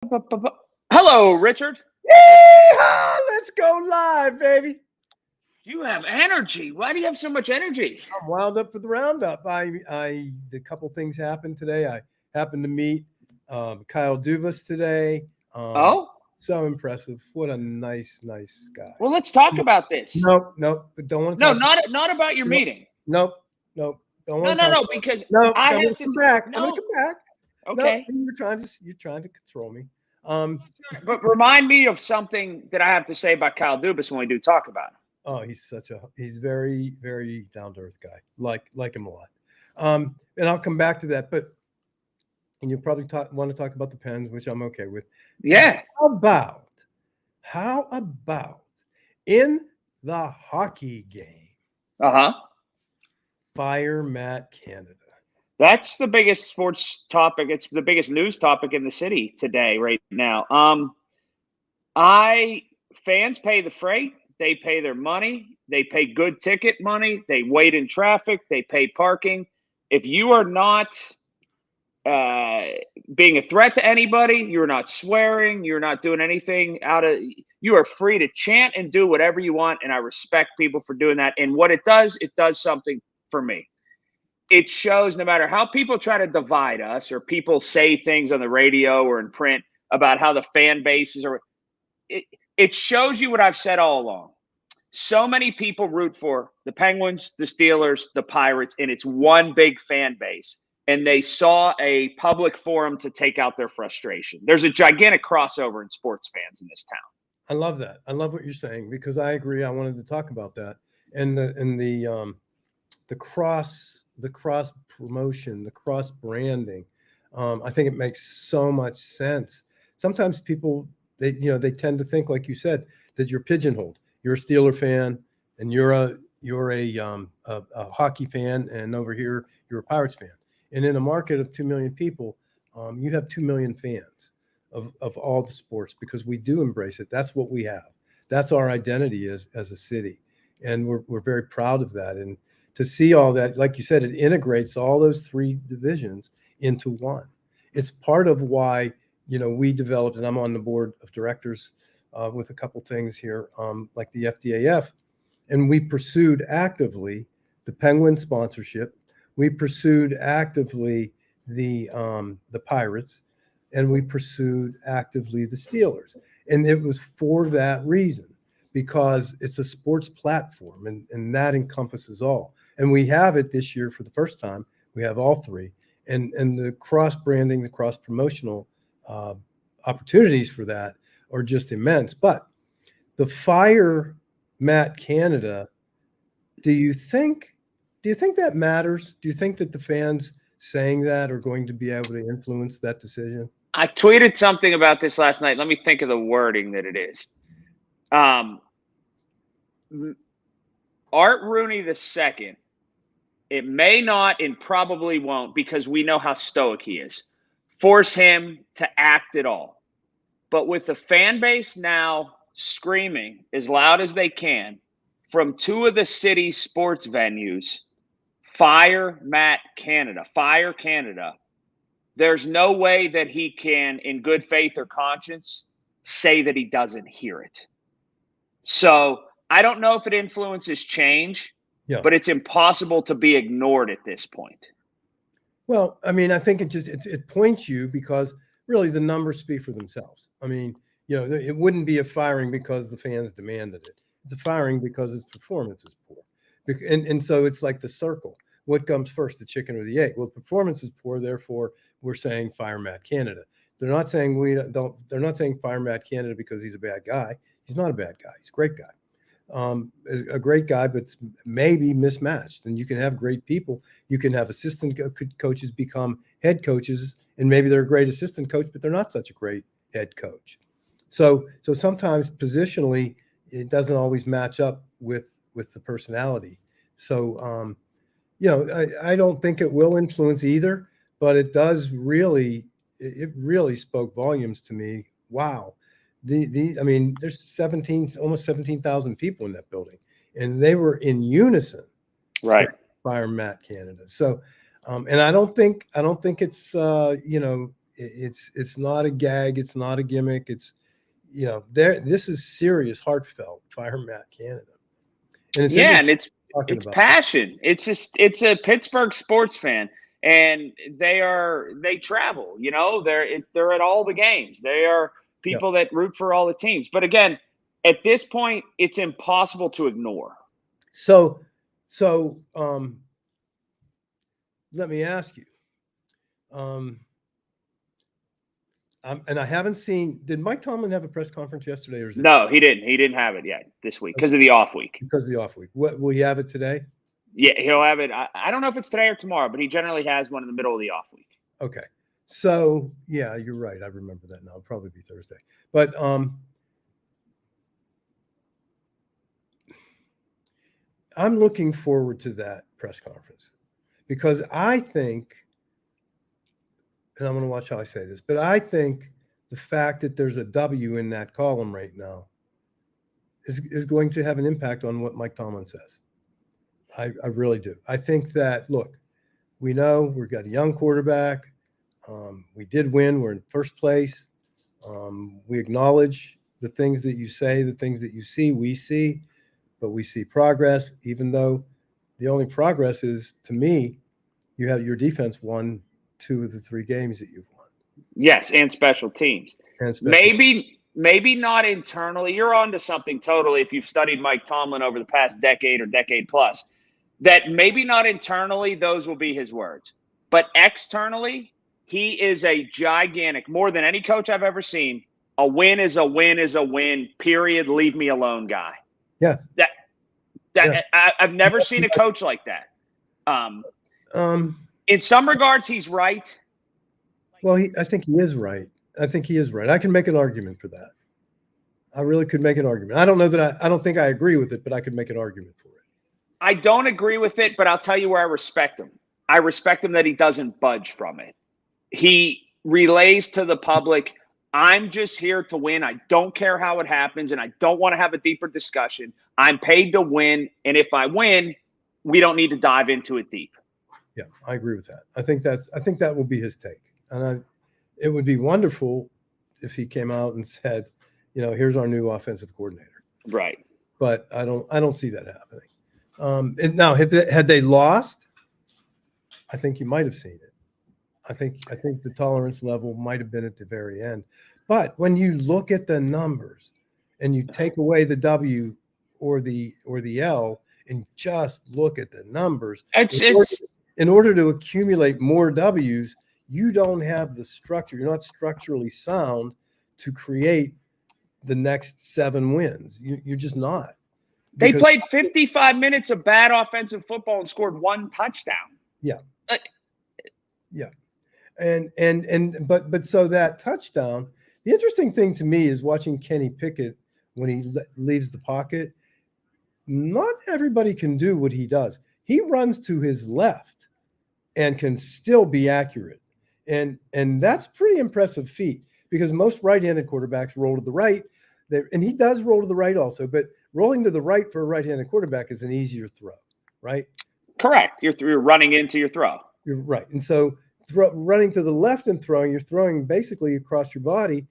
Hello, Richard. Yeehaw! Let's go live, baby. You have energy. Why do you have so much energy? I'm wound up for the roundup. The couple things happened today. I happened to meet Kyle Dubas today. Um, Oh, so impressive. What a nice guy. well, let's talk about this. Nope. But don't want to No, talk. not about your Nope, meeting. nope. Don't No, want to no, talk no, about. because No, I I'm gonna have to. come back. I'm gonna No, come back. No, okay. see, you're trying to control me. Um, But remind me of something that I have to say about Kyle Dubas when we do talk about him. Oh, he's very down to earth guy. Like him a lot. And I'll come back to that, but and you'll probably want to talk about the Pens, which I'm okay with. Yeah. About how about in the hockey game, Uh huh. fire Matt Canada. That's the biggest sports topic. It's the biggest news topic in the city today, right now. I fans pay the freight. They pay their money. They pay good ticket money. They wait in traffic. They pay parking. If you are not uh, being a threat to anybody, you're not swearing. You're not doing anything out of. You are free to chant and do whatever you want, and I respect people for doing that. And what it does something for me. It shows no matter how people try to divide us, or people say things on the radio or in print about how the fan bases are it, it shows you what I've said all along. So many people root for the Penguins, the Steelers, the Pirates, and it's one big fan base. And they saw a public forum to take out their frustration. There's a gigantic crossover in sports fans in this town. I love that. I love what you're saying because I agree. I wanted to talk about that and the cross promotion, the cross branding. I think it makes so much sense. Sometimes people they tend to think, like you said, that you're pigeonholed. You're a Steeler fan, and you're a hockey fan, and over here you're a Pirates fan. And in a market of 2 million people, you have 2 million fans of all the sports because we do embrace it. That's what we have. That's our identity as a city, and we're very proud of that. And to see all that, like you said, it integrates all those three divisions into one. It's part of why we developed, and I'm on the board of directors with a couple things here, like the FDAF, and we pursued actively the Penguin sponsorship. We pursued actively the Pirates, and we pursued actively the Steelers, and it was for that reason because it's a sports platform, and that encompasses all. And we have it this year for the first time. We have all three, and the cross branding, the cross promotional uh, opportunities for that are just immense. But the fire Matt Canada, do you think that matters? Do you think that the fans saying that are going to be able to influence that decision? I tweeted something about this last night. Let me think of the wording that it is. Um, Art Rooney II, it may not and probably won't, because we know how stoic he is, force him to act at all. But with the fan base now screaming as loud as they can from two of the city's sports venues, fire Matt Canada, fire Canada, there's no way that he can, in good faith or conscience, say that he doesn't hear it. So I don't know if it influences change, Yeah. but it's impossible to be ignored at this point. Well, I mean, I think it points you because really the numbers speak for themselves. I mean, it wouldn't be a firing because the fans demanded it. It's a firing because its performance is poor. And so it's like the circle. What comes first, the chicken or the egg? Well, performance is poor, therefore we're saying fire Matt Canada. They're not saying they're not saying fire Matt Canada because he's a bad guy. He's not a bad guy. He's a great guy. A great guy, but maybe mismatched. And you can have great people. You can have assistant coaches become head coaches, and maybe they're a great assistant coach, but they're not such a great head coach. So sometimes positionally, it doesn't always match up with the personality. So I don't think it will influence either, but it does really. It really spoke volumes to me. Wow. I mean, there's almost 17,000 people in that building, and they were in unison. Right. Fire Matt Canada. So, and I don't think it's It's not a gag. It's not a gimmick. It's, this is serious, heartfelt. Fire Matt Canada. And it's Yeah, and it's passion. It's a Pittsburgh sports fan, and they travel. They're at all the games. They are people that root for all the teams. But again, at this point, it's impossible to ignore. So let me ask you. And I haven't seen. Did Mike Tomlin have a press conference yesterday, or is it? No, he didn't. He didn't have it yet this week because of the off week. Because of the off week. What will he have it today? Yeah, he'll have it. I don't know if it's today or tomorrow, but he generally has one in the middle of the off week. Okay, so yeah, you're right. I remember that now. It'll probably be Thursday. But I'm looking forward to that press conference because I think. And I'm going to watch how I say this, but I think the fact that there's a W in that column right now is going to have an impact on what Mike Tomlin says. I really do. I think that, look, we know we've got a young quarterback. We did win. We're in first place. We acknowledge the things that you say, the things that you see, we see, but we see progress, even though the only progress is, to me, you have your defense won 2 of the 3 games that you've won. Yes, and special teams. Maybe not internally. You're onto something totally if you've studied Mike Tomlin over the past decade or decade plus. That maybe not internally, those will be his words. But externally, he is a gigantic, more than any coach I've ever seen, a win is a win is a win, period, leave me alone guy. Yes. Yes. I've never seen a coach like that. In some regards, he's right. Well, I think he is right. I can make an argument for that. I really could make an argument. I don't know that I don't think I agree with it, but I could make an argument for it. I don't agree with it, but I'll tell you where I respect him. I respect him that he doesn't budge from it. He relays to the public, I'm just here to win. I don't care how it happens, and I don't want to have a deeper discussion. I'm paid to win, and if I win, we don't need to dive into it deep. Yeah, I agree with that. I think that will be his take, and it would be wonderful if he came out and said, here's our new offensive coordinator. Right. But I don't see that happening. And now, had they lost, I think you might have seen it. I think the tolerance level might have been at the very end. But when you look at the numbers and you take away the W or the L and just look at the numbers, in order to accumulate more W's, you don't have the structure. You're not structurally sound to create the next 7 wins. You're just not. They played 55 minutes of bad offensive football and scored 1 touchdown. Yeah. Yeah. But so that touchdown, the interesting thing to me is watching Kenny Pickett when he leaves the pocket. Not everybody can do what he does. He runs to his left and can still be accurate. And that's pretty impressive feat because most right-handed quarterbacks roll to the right. And he does roll to the right also, but rolling to the right for a right-handed quarterback is an easier throw, right? Correct. You're running into your throw. You're right. And so running to the left and throwing, you're throwing basically across your body.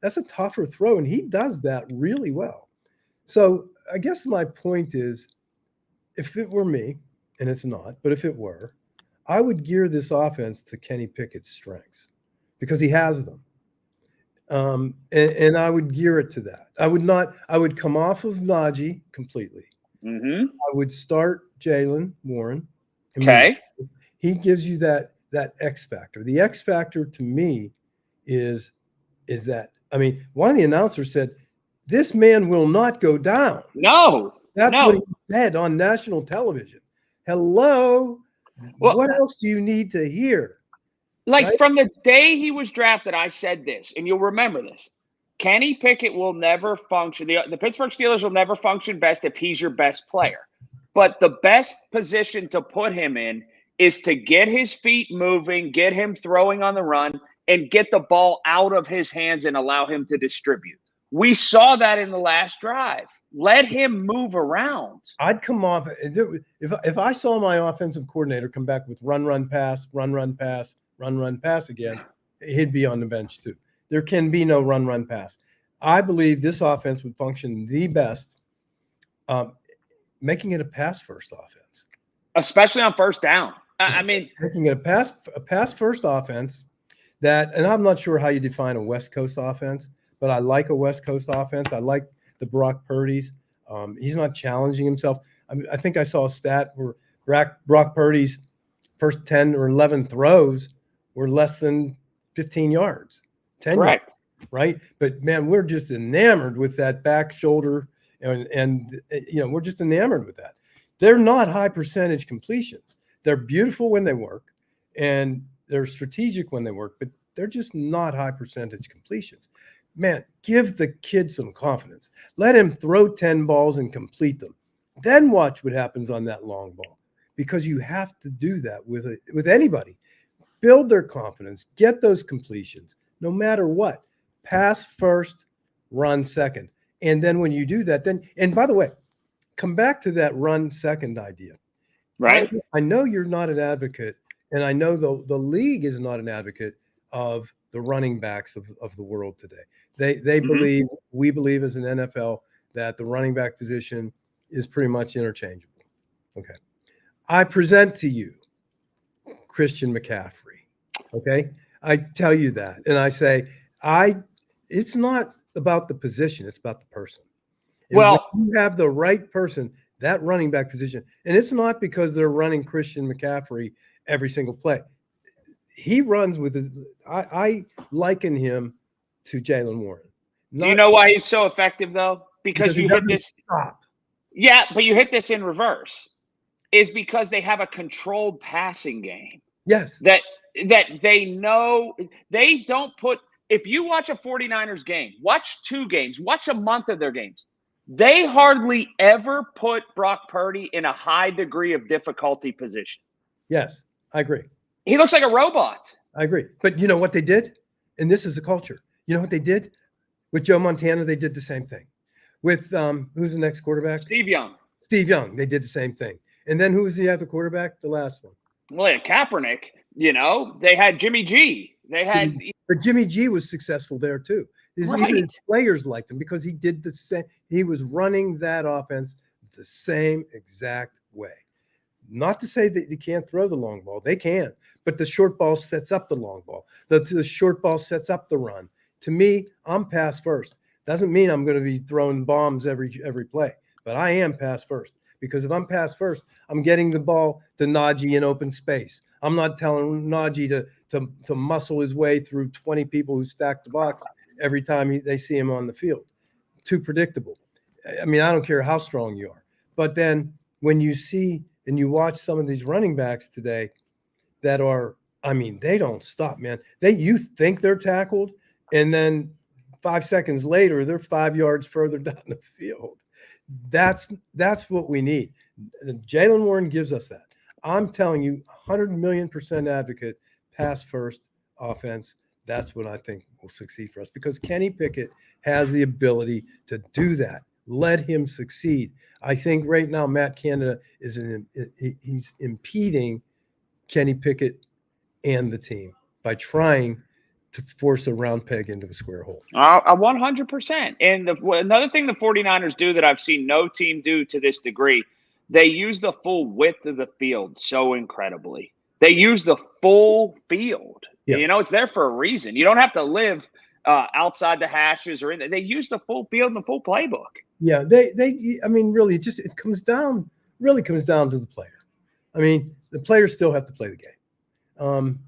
That's a tougher throw, and he does that really well. So I guess my point is, if it were me, and it's not, but if it were, I would gear this offense to Kenny Pickett's strengths because he has them. And I would gear it to that. I would come off of Najee completely. Mm-hmm. I would start Jaylen Warren. Okay. He gives you that X factor. The X factor to me is that, one of the announcers said, this man will not go down. No. That's what he said on national television. Hello. Well, what else do you need to hear? From the day he was drafted, I said this, and you'll remember this. Kenny Pickett will never function. The Pittsburgh Steelers will never function best if he's your best player. But the best position to put him in is to get his feet moving, get him throwing on the run, and get the ball out of his hands and allow him to distribute. We saw that in the last drive. Let him move around. I'd come off if I saw my offensive coordinator come back with run, pass, run, pass, run, pass again. he'd be on the bench too. There can be no run pass. I believe this offense would function the best, making it a pass first offense, especially on first down. I mean, making it a pass first offense. That, and I'm not sure how you define a West Coast offense, but I like a West Coast offense. I like the Brock Purdy's. He's not challenging himself. I think I saw a stat where Brock Purdy's first 10 or 11 throws were less than 15 yards. 10 correct. Yards, right? But man, we're just enamored with that back shoulder, and we're just enamored with that. They're not high percentage completions. They're beautiful when they work, and they're strategic when they work, but they're just not high percentage completions. Man, give the kid some confidence. Let him throw 10 balls and complete them. Then watch what happens on that long ball, because you have to do that with anybody. Build their confidence, get those completions, no matter what. Pass first, run second. And then when you do that, and by the way, come back to that run second idea. Right. I know you're not an advocate, and I know the league is not an advocate of the running backs of the world today. They believe, we believe as an NFL, that the running back position is pretty much interchangeable. Okay. I present to you Christian McCaffrey. Okay. I tell you that. And I say, it's not about the position, it's about the person. And well, when you have the right person, that running back position, and it's not because they're running Christian McCaffrey every single play. He runs with his, I liken him to Jaylen Warren. Do you know why he's so effective though? Because you hit this. Stop. Yeah, but you hit this in reverse. Is because they have a controlled passing game. Yes. That they know they don't put. If you watch a 49ers game, watch 2 games, watch a month of their games. They hardly ever put Brock Purdy in a high degree of difficulty position. Yes, I agree. He looks like a robot. I agree. But you know what they did? And this is the culture. You know what they did? With Joe Montana, they did the same thing. With who's the next quarterback? Steve Young. Steve Young, they did the same thing. And then who was the other quarterback? The last one. Well, yeah, Kaepernick, they had Jimmy G. They had, but Jimmy G was successful there too. Right. Even his players liked him because he did the same. He was running that offense the same exact way. Not to say that you can't throw the long ball. They can, but the short ball sets up the long ball. The short ball sets up the run. To me, I'm pass first. Doesn't mean I'm going to be throwing bombs every play, but I am pass first. Because if I'm pass first, I'm getting the ball to Najee in open space. I'm not telling Najee to muscle his way through 20 people who stack the box every time they see him on the field. Too predictable. I mean, I don't care how strong you are. But then when you see and you watch some of these running backs today that are, I mean, they don't stop, man. You think they're tackled, and then 5 seconds later, they're 5 yards further down the field. That's what we need. Jaylen Warren gives us that. I'm telling you, 100 million% advocate, pass first offense. That's what I think will succeed for us, because Kenny Pickett has the ability to do that. Let him succeed. I think right now Matt Canada he's impeding Kenny Pickett and the team by trying to force a round peg into a square hole. 100%. And another thing the 49ers do that I've seen no team do to this degree, they use the full width of the field so incredibly. They use the full field. Yeah. It's there for a reason. You don't have to live outside the hashes or in there. They use the full field and the full playbook. Yeah, I mean, really, it comes down to the player. I mean, the players still have to play the game.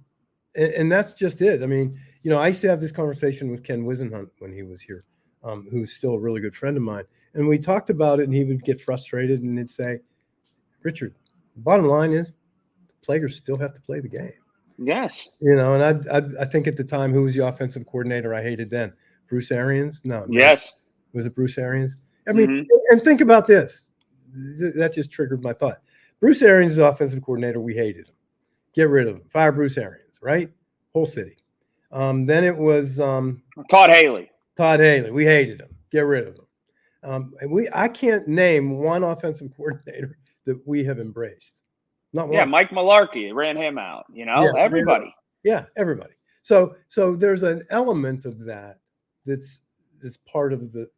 And that's just it. I mean, I used to have this conversation with Ken Wisenhunt when he was here, who's still a really good friend of mine. And we talked about it, and he would get frustrated and he'd say, Richard, the bottom line is the players still have to play the game. Yes. And I think at the time, who was the offensive coordinator I hated then? Bruce Arians? No. Yes. Was it Bruce Arians? I mean, and think about this. That just triggered my thought. Bruce Arians is offensive coordinator. We hated him. Get rid of him. Fire Bruce Arians, right? Whole city. Then it was Todd Haley. We hated him. Get rid of him. I can't name one offensive coordinator that we have embraced. Not one. Yeah, Mike Mularkey ran him out. Everybody. Yeah, everybody. So there's an element of that's part of the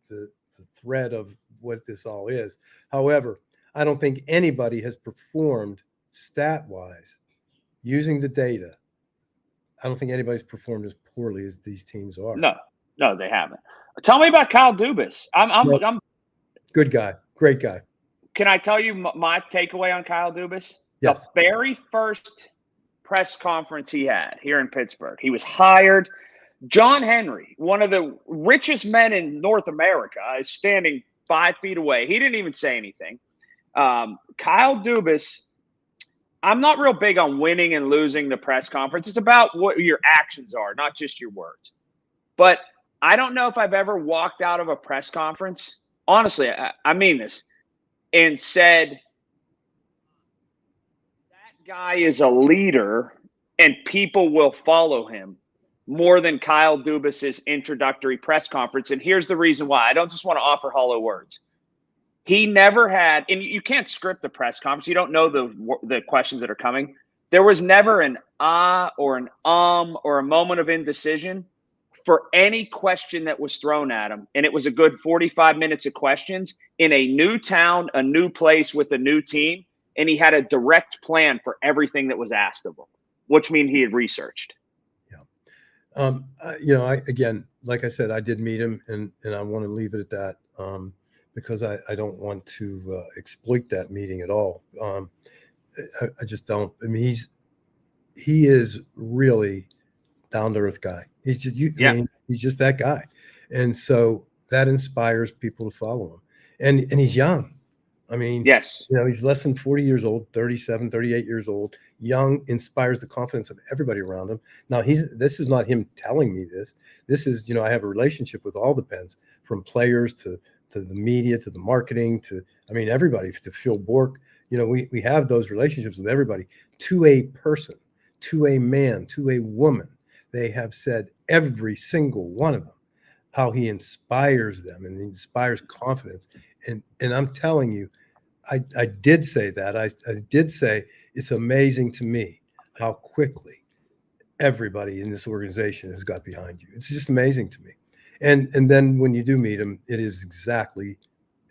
thread of what this all is. However, I don't think anybody has performed stat wise using the data. I don't think anybody's performed as poorly as these teams are. No, they haven't. Tell me about Kyle Dubas. I'm Good guy, great guy. Can I tell you my takeaway on Kyle Dubas? Yes. The very first press conference he had here in Pittsburgh, he was hired. John Henry, one of the richest men in North America, is standing 5 feet away. He didn't even say anything. Kyle Dubas, I'm not real big on winning and losing the press conference. It's about what your actions are, not just your words. But I don't know if I've ever walked out of a press conference, honestly, I mean this, and said, that guy is a leader and people will follow him, more than Kyle Dubas's introductory press conference. And here's the reason why. I don't just want to offer hollow words. He never had, and you can't script a press conference. You don't know the questions that are coming. There was never an or an or a moment of indecision for any question that was thrown at him. And it was a good 45 minutes of questions in a new town, a new place with a new team. And he had a direct plan for everything that was asked of him, which means he had researched. Again, like I said, I did meet him, and I want to leave it at that, because I don't want to exploit that meeting at all. I just don't. I mean, he is really down to earth guy. He's just I mean, he's just that guy, and so that inspires people to follow him. And he's young. I mean, yes, he's less than 40 years old, 37, 38 years old, young, inspires the confidence of everybody around him. Now, this is not him telling me this. This is, I have a relationship with all the Pens, from players to the media, to the marketing, to, everybody, to Phil Bork. We have those relationships with everybody. To a person, to a man, to a woman, they have said, every single one of them, how he inspires them and he inspires confidence. And I'm telling you, I did say that. I did say it's amazing to me how quickly everybody in this organization has got behind you. It's just amazing to me. And then when you do meet him, it is exactly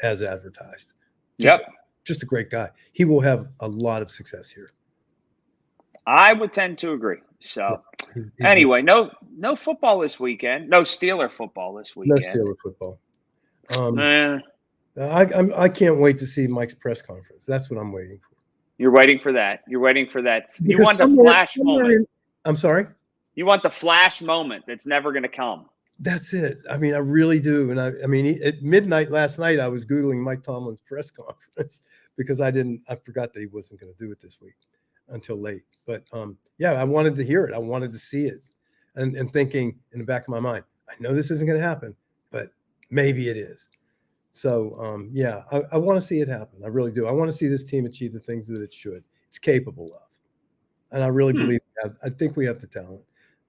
as advertised. Just a great guy. He will have a lot of success here. I would tend to agree. So anyway, no football this weekend. No Steeler football this weekend. No Steeler football. I can't wait to see Mike's press conference. That's what I'm waiting for. You're waiting for that. You because want the flash moment. I'm sorry? You want the flash moment that's never going to come. That's it. I really do. And at midnight last night, I was Googling Mike Tomlin's press conference because I forgot that he wasn't going to do it this week until late. But I wanted to hear it. I wanted to see it. And thinking in the back of my mind, I know this isn't going to happen, but maybe it is. So, I want to see it happen. I really do. I want to see this team achieve the things that it should. It's capable of. And I really believe I think we have the talent.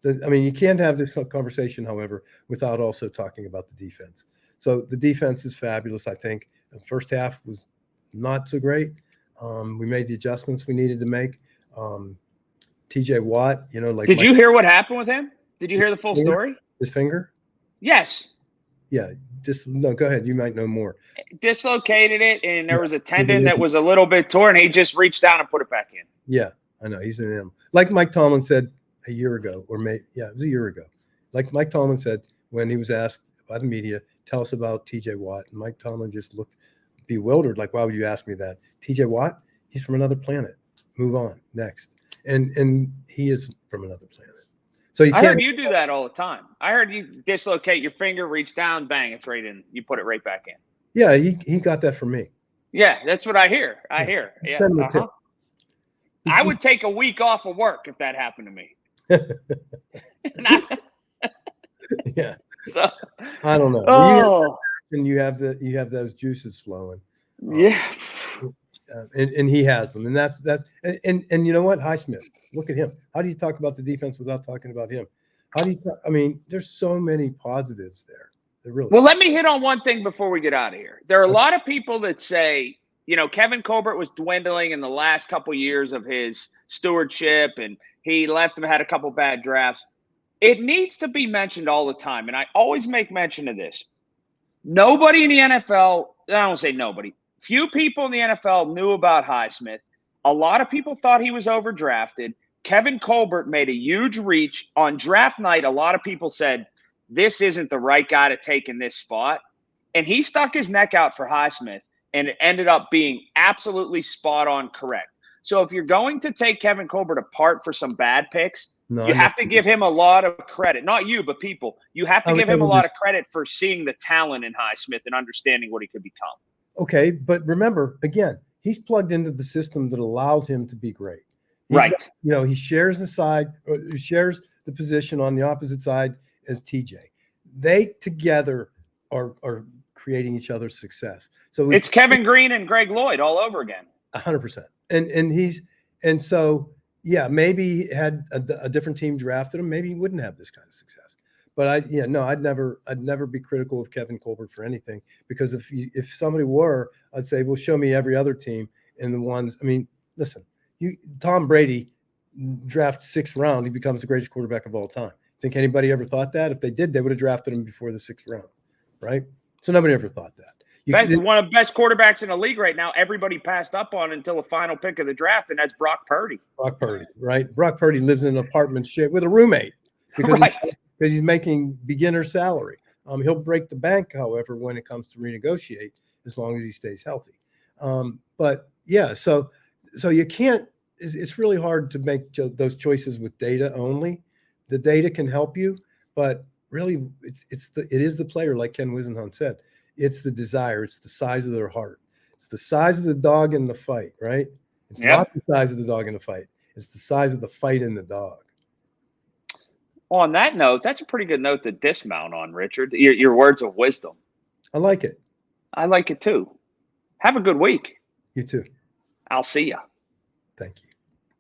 You can't have this conversation, however, without also talking about the defense. So the defense is fabulous, I think. The first half was not so great. We made the adjustments we needed to make. TJ Watt, Did you hear what happened with him? Did you hear the full story? His finger? Yes. Yeah. No, go ahead. You might know more. Dislocated it, and there was a tendon that was a little bit torn. He just reached down and put it back in. Yeah, I know. He's an animal. Like Mike Tomlin said a year ago, it was a year ago. Like Mike Tomlin said when he was asked by the media, tell us about TJ Watt. And Mike Tomlin just looked bewildered, like, why would you ask me that? TJ Watt? He's from another planet. Move on. Next. And he is from another planet. So I heard you do that all the time. I heard you dislocate your finger, reach down, bang, it's right in. You put it right back in. Yeah, he got that from me. Yeah, that's what I hear. Yeah. Uh-huh. I would take a week off of work if that happened to me. Yeah. So I don't know. Oh. You have those juices flowing. Yeah. And he has them, and that's and you know what, Highsmith, look at him. How do you talk about the defense without talking about him? How do you there's so many positives there. Well, let me hit on one thing before we get out of here. There are a lot of people that say, Kevin Colbert was dwindling in the last couple years of his stewardship, and he left and had a couple bad drafts. it needs to be mentioned all the time, and I always make mention of this. Nobody in the NFL, I don't say nobody, few people in the NFL knew about Highsmith. A lot of people thought he was overdrafted. Kevin Colbert made a huge reach. On draft night, a lot of people said, this isn't the right guy to take in this spot. And he stuck his neck out for Highsmith, and it ended up being absolutely spot on correct. So if you're going to take Kevin Colbert apart for some bad picks, No, you have to give him a lot of credit. Not you, but people. You have to give him a lot of credit for seeing the talent in Highsmith and understanding what he could become. Okay, but remember, again, he's plugged into the system that allows him to be great. Right. You know, he shares the side, he shares the position on the opposite side as TJ. They together are creating each other's success. So it's Kevin Green and Greg Lloyd all over again. 100%. And so yeah, maybe had a different team drafted him, maybe he wouldn't have this kind of success. But I'd never be critical of Kevin Colbert for anything, because if somebody were, I'd say, well, show me every other team and the ones. I mean, listen, Tom Brady draft 6th round, he becomes the greatest quarterback of all time. Think anybody ever thought that? If they did, they would have drafted him before the 6th round, right? So nobody ever thought that. One of the best quarterbacks in the league right now. Everybody passed up on until the final pick of the draft, and that's Brock Purdy. Brock Purdy, right? Brock Purdy lives in an apartment with a roommate because he's making beginner salary. He'll break the bank, however, when it comes to renegotiate, as long as he stays healthy. But yeah, so you can't. It's really hard to make those choices with data only. The data can help you, but really, it is the player, like Ken Wisenhunt said. It's the desire. It's the size of their heart. It's the size of the dog in the fight, right? It's not the size of the dog in the fight. It's the size of the fight in the dog. On that note, that's a pretty good note to dismount on, Richard. Your words of wisdom. I like it. I like it too. Have a good week. You too. I'll see you. Thank you.